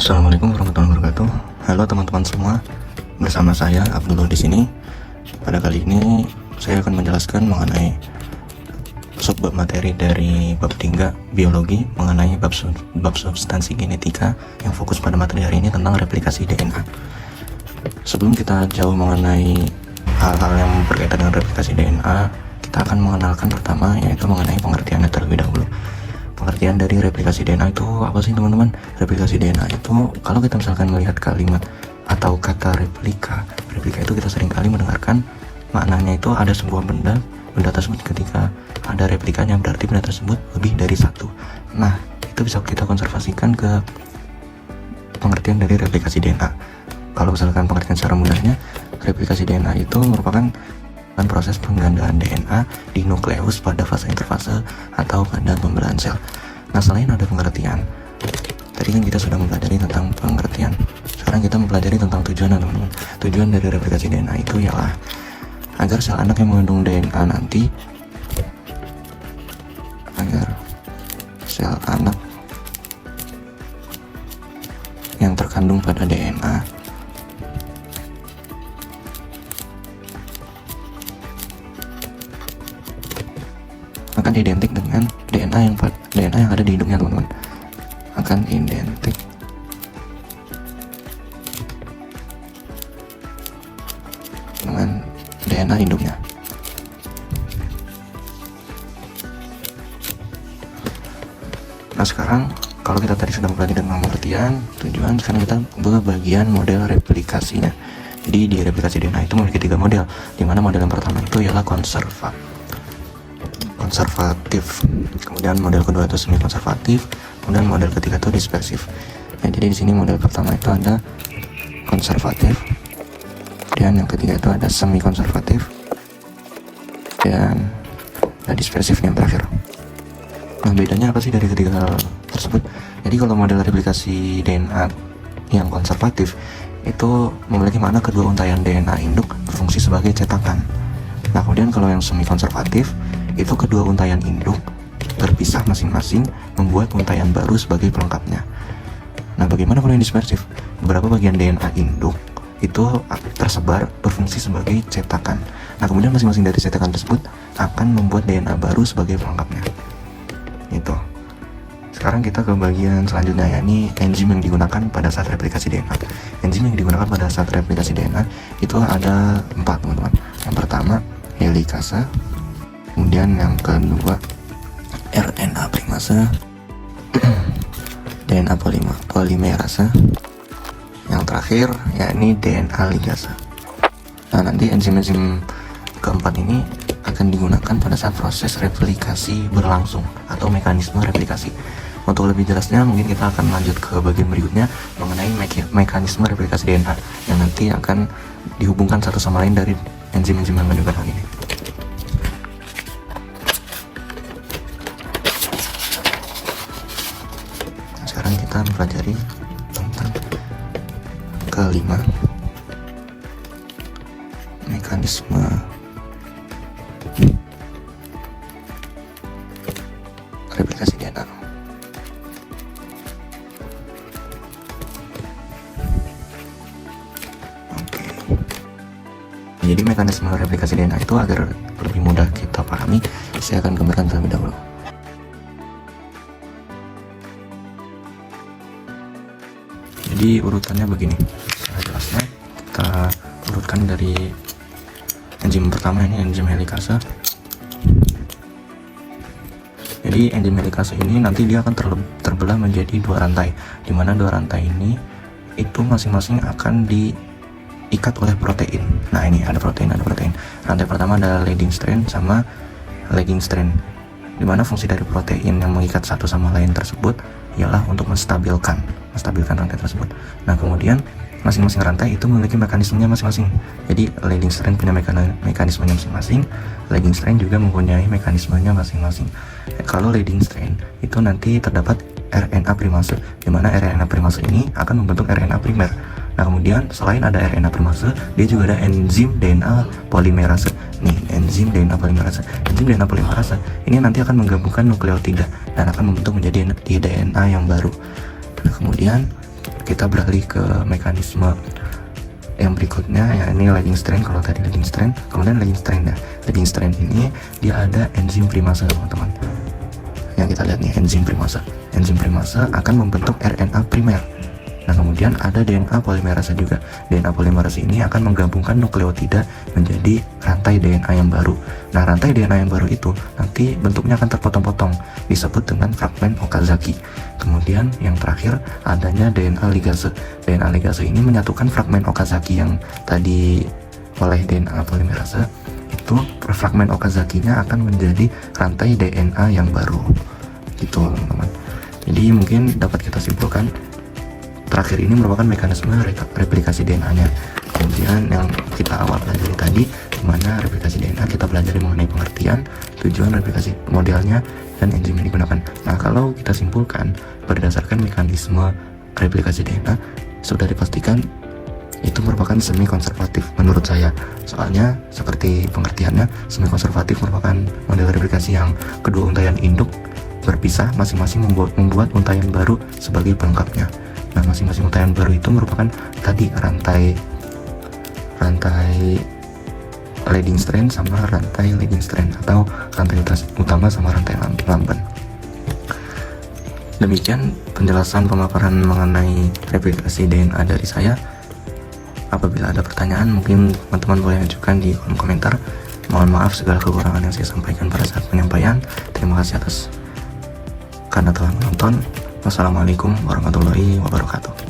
Assalamualaikum warahmatullahi wabarakatuh. Halo teman-teman semua, bersama saya Abdullah di sini. Pada kali ini saya akan menjelaskan mengenai subbab materi dari bab 3 biologi mengenai bab substansi genetika yang fokus pada materi hari ini tentang replikasi DNA. Sebelum kita jauh mengenai hal-hal yang berkaitan dengan replikasi DNA, kita akan mengenalkan pertama yaitu mengenai pengertiannya terlebih dahulu. Pengertian dari replikasi DNA itu apa sih teman-teman? Replikasi DNA itu kalau kita misalkan melihat kalimat atau kata replika itu kita sering kali mendengarkan maknanya itu ada sebuah benda tersebut ketika ada replikanya berarti benda tersebut lebih dari satu. Nah, itu bisa kita konservasikan ke pengertian dari replikasi DNA. Kalau misalkan pengertian secara mudahnya, replikasi DNA itu merupakan proses penggandaan DNA di nukleus pada fase interfase atau pada pembelahan sel. Nah, selain ada pengertian, tadi kan kita sudah mempelajari tentang pengertian. Sekarang kita mempelajari tentang tujuan, teman-teman. Tujuan dari replikasi DNA itu ialah agar sel anak yang mengandung DNA nanti, agar sel anak yang terkandung pada DNA akan identik dengan DNA yang ada di induknya, teman-teman. Akan identik dengan DNA induknya. Nah, sekarang kalau kita tadi sudah mempelajari tentang pengertian, tujuan, sekarang kita ke bagian model replikasinya. Jadi di replikasi DNA itu memiliki 3 model, di mana model yang pertama itu ialah konservatif, kemudian model kedua itu semi konservatif, kemudian model ketiga itu dispersif. Nah, jadi di sini model pertama itu ada konservatif, dan yang ketiga itu ada semi konservatif, dan ada dispersif yang terakhir. Nah, bedanya apa sih dari ketiga hal tersebut? Jadi kalau model replikasi DNA yang konservatif itu memiliki makna kedua untaian DNA induk berfungsi sebagai cetakan. Nah, kemudian kalau yang semi konservatif itu kedua untaian induk berpisah masing-masing membuat untaian baru sebagai pelengkapnya. Nah, bagaimana kalau yang dispersif? Beberapa bagian DNA induk itu tersebar berfungsi sebagai cetakan. Nah, kemudian masing-masing dari cetakan tersebut akan membuat DNA baru sebagai pelengkapnya. Itu. Sekarang kita ke bagian selanjutnya, yakni enzim yang digunakan pada saat replikasi DNA. Enzim yang digunakan pada saat replikasi DNA itu ada 4, teman-teman. Yang pertama helikase, kemudian yang kedua RNA primase, DNA polimerase, yang terakhir yakni DNA ligase. Nah, nanti enzim-enzim keempat ini akan digunakan pada saat proses replikasi berlangsung atau mekanisme replikasi. Untuk lebih jelasnya mungkin kita akan lanjut ke bagian berikutnya mengenai mekanisme replikasi DNA yang nanti akan dihubungkan satu sama lain dari enzim-enzim yang digunakan ini. Sekarang kita mempelajari tentang kelima, mekanisme replikasi DNA. Oke. Jadi mekanisme replikasi DNA itu agar lebih mudah kita pahami, saya akan gambarkan terlebih dahulu. Jadi urutannya begini, secara jelasnya kita urutkan dari enzim pertama, ini enzim helikase. Jadi enzim helikase ini nanti dia akan terbelah menjadi 2 rantai, di mana 2 rantai ini itu masing-masing akan diikat oleh protein. Nah, ini ada protein. Rantai pertama ada leading strand sama lagging strand, di mana fungsi dari protein yang mengikat satu sama lain tersebut ialah untuk menstabilkan rantai tersebut. Nah, kemudian masing-masing rantai itu memiliki mekanismenya masing-masing. Jadi leading strand punya mekanismenya masing-masing, lagging strand juga mempunyai mekanismenya masing-masing. Kalau leading strand itu nanti terdapat RNA primase, di mana RNA primase ini akan membentuk RNA primer. Nah, kemudian selain ada RNA primase, dia juga ada enzim DNA polimerase. Nih, enzim DNA polimerase. Enzim DNA polimerase ini nanti akan menggabungkan nukleotida dan akan membentuk menjadi DNA yang baru. Nah, kemudian kita beralih ke mekanisme yang berikutnya, ya ini lagging strand. Kalau tadi lagging strand, kemudian lagging strand. Lagging strand ini dia ada enzim primase teman-teman. Yang kita lihat nih, enzim primase. Enzim primase akan membentuk RNA primer. Nah, kemudian ada DNA polimerase juga. DNA polimerase ini akan menggabungkan nukleotida menjadi rantai DNA yang baru. Nah, rantai DNA yang baru itu nanti bentuknya akan terpotong-potong, disebut dengan fragmen Okazaki. Kemudian yang terakhir adanya DNA ligase. DNA ligase ini menyatukan fragmen Okazaki yang tadi oleh DNA polimerase. Itu fragmen Okazakinya akan menjadi rantai DNA yang baru. Gitu, teman-teman. Jadi mungkin dapat kita simpulkan, terakhir ini merupakan mekanisme replikasi DNA-nya. Kemudian yang kita awal pelajari tadi, dimana replikasi DNA kita pelajari mengenai pengertian, tujuan replikasi modelnya, dan enzim yang digunakan. Nah, kalau kita simpulkan berdasarkan mekanisme replikasi DNA, sudah dipastikan itu merupakan semi konservatif menurut saya. Soalnya seperti pengertiannya, semi konservatif merupakan model replikasi yang kedua untayan induk berpisah, masing-masing membuat untayan baru sebagai pelengkapnya. Nah, masing-masing untayan baru itu merupakan tadi rantai leading strand sama rantai lagging strand, atau rantai utama sama rantai lamban. Demikian penjelasan pemaparan mengenai replikasi DNA dari saya. Apabila ada pertanyaan, mungkin teman-teman boleh ajukan di kolom komentar. Mohon maaf segala kekurangan yang saya sampaikan pada saat penyampaian. Terima kasih atas karena telah menonton. Wassalamualaikum warahmatullahi wabarakatuh.